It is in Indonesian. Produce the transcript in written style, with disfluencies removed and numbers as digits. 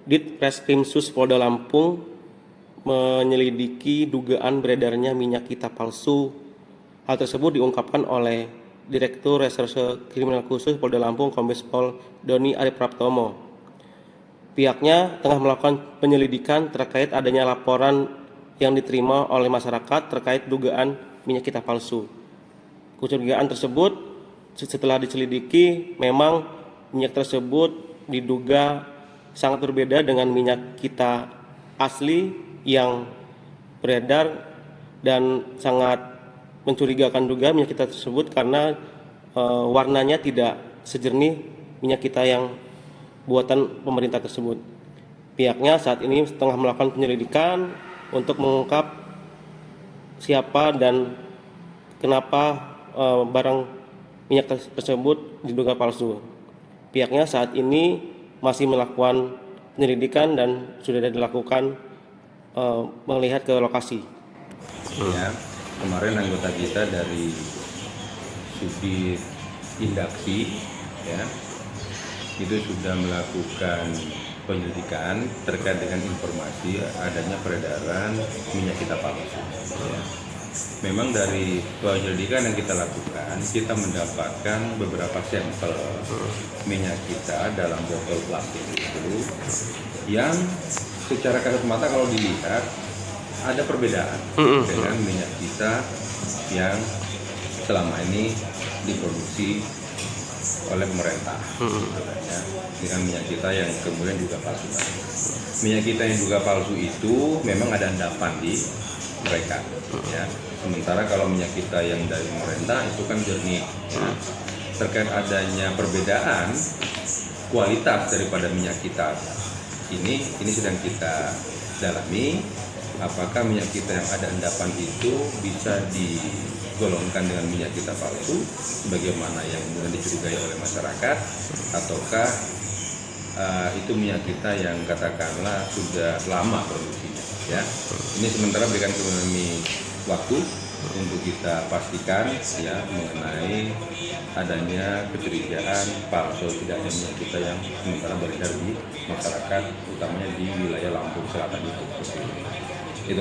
Ditreskrimsus Polda Lampung menyelidiki dugaan beredarnya minyak kita palsu. Hal tersebut diungkapkan oleh Direktur Reserse Kriminal Khusus Polda Lampung Kombes Pol Doni Aripraptomo. Pihaknya tengah melakukan penyelidikan terkait adanya laporan yang diterima oleh masyarakat terkait dugaan minyak kita palsu. Kecurigaan tersebut setelah diselidiki memang minyak tersebut diduga sangat berbeda dengan minyak kita asli yang beredar, dan sangat mencurigakan juga minyak kita tersebut karena warnanya tidak sejernih minyak kita yang buatan pemerintah tersebut. Pihaknya saat ini tengah melakukan penyelidikan untuk mengungkap siapa dan kenapa barang minyak tersebut diduga palsu. Pihaknya saat ini masih melakukan penyelidikan dan sudah dilakukan melihat ke lokasi. Ya, kemarin anggota kita dari Subdit Indaksi ya, itu sudah melakukan penyelidikan terkait dengan informasi adanya peredaran minyak kita palsu. Ya. Memang dari penyelidikan yang kita lakukan, kita mendapatkan beberapa sampel minyak kita dalam botol plastik itu yang secara kasat mata kalau dilihat ada perbedaan dengan minyak kita yang selama ini diproduksi oleh pemerintah, dengan minyak kita yang kemudian juga palsu. Minyak kita yang juga palsu itu memang ada endapan di mereka, ya. Sementara kalau minyak kita yang dari pemerintah itu kan jernih. Ya. Terkait adanya perbedaan kualitas daripada minyak kita ini sedang kita dalami, apakah minyak kita yang ada endapan itu bisa digolongkan dengan minyak kita palsu sebagaimana yang kemudian dicurigai oleh masyarakat, ataukah itu minyak kita yang katakanlah sudah lama produksinya, ya. Ini sementara berikan kami waktu untuk kita pastikan ya mengenai adanya kecurigaan palsu tidaknya minyak kita yang sementara beredar di masyarakat, utamanya di wilayah Lampung Selatan itu.